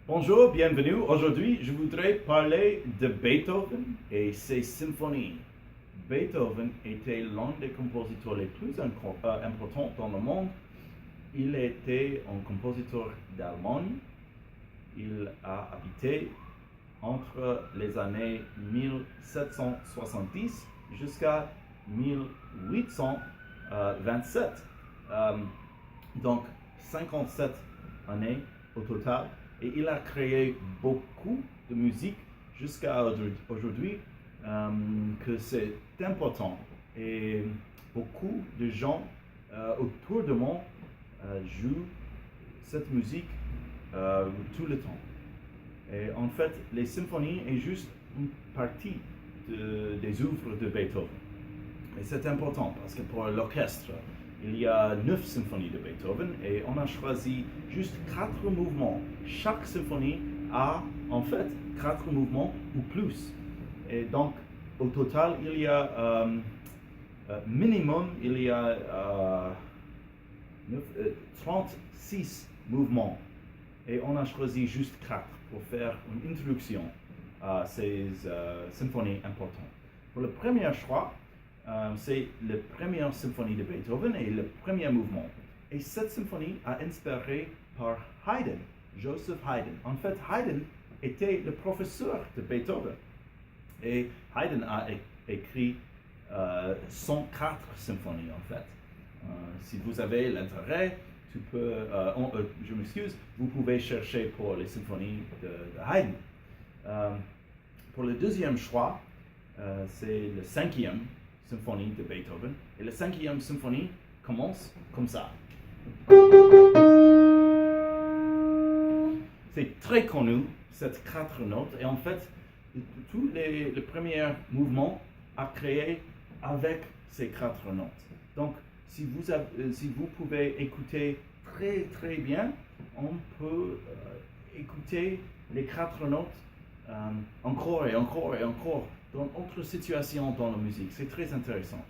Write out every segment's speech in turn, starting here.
Bonjour, bienvenue. Aujourd'hui, je voudrais parler de Beethoven et ses symphonies. Beethoven était l'un des compositeurs les plus importants dans le monde. Il était un compositeur d'Allemagne. Il a habité entre les années 1770 jusqu'à 1827. Donc 57 années au total. Et il a créé beaucoup de musique jusqu'à aujourd'hui que c'est important. Et beaucoup de gens autour de moi jouent cette musique tout le temps. Et en fait, les symphonies est juste une partie des œuvres de Beethoven. Et c'est important parce que pour l'orchestre, il y a 9 symphonies de Beethoven et on a choisi juste 4 mouvements. Chaque symphonie a en fait 4 mouvements ou plus. Et donc, au total, il y a minimum, il y a 36 mouvements. Et on a choisi juste 4 pour faire une introduction à ces symphonies importantes. Pour le premier choix, c'est la première symphonie de Beethoven et le premier mouvement. Et cette symphonie a inspiré par Haydn, Joseph Haydn. En fait, Haydn était le professeur de Beethoven. Et Haydn a écrit 104 symphonies, en fait. Si vous avez l'intérêt, vous pouvez chercher pour les symphonies de Haydn. Pour le deuxième choix, c'est le 5e symphonie de Beethoven. Et la 5e symphonie commence comme ça. C'est très connu, cette 4 notes. Et en fait, tous les premiers mouvements a créé avec ces 4 notes. Donc, si vous pouvez écouter très très bien, on peut écouter les 4 notes encore et encore et encore dans d'autres situations dans la musique. C'est très intéressant.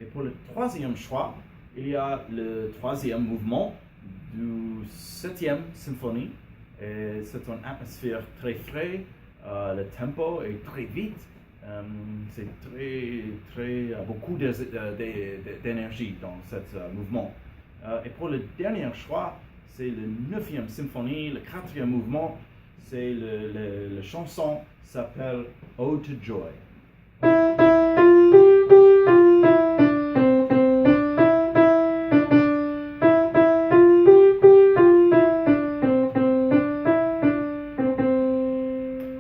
Et pour le troisième choix, il y a le 3e mouvement du 7e symphonie. Et c'est une atmosphère très frais, le tempo est très vite. C'est beaucoup d'énergie dans ce mouvement. Et pour le dernier choix, c'est le 9e symphonie, le 4e mouvement. C'est la chanson s'appelle Ode to Joy.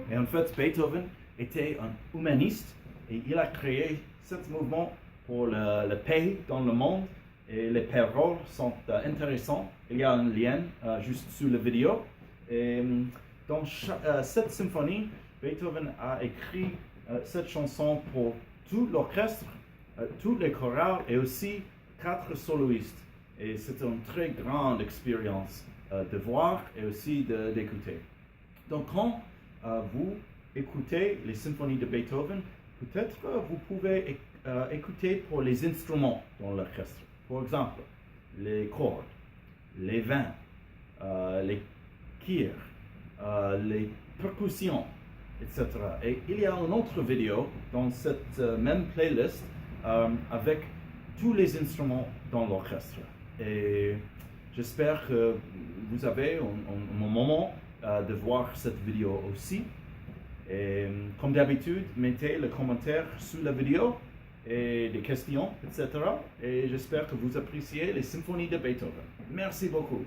Et en fait, Beethoven était un humaniste et il a créé ce mouvement pour la paix dans le monde. Et les paroles sont intéressantes. Il y a un lien juste sous la vidéo. Et dans cette symphonie, Beethoven a écrit cette chanson pour tout l'orchestre, tous les chorales et aussi 4 soloistes. Et c'est une très grande expérience de voir et aussi d'écouter. Donc quand vous écoutez les symphonies de Beethoven, peut-être vous pouvez écouter pour les instruments dans l'orchestre. Par exemple, les cordes, les vents, les cuirs, les percussions, etc. Et il y a une autre vidéo dans cette même playlist avec tous les instruments dans l'orchestre. Et j'espère que vous avez un moment de voir cette vidéo aussi. Et comme d'habitude, mettez le commentaire sous la vidéo et des questions, etc. Et j'espère que vous appréciez les symphonies de Beethoven. Merci beaucoup.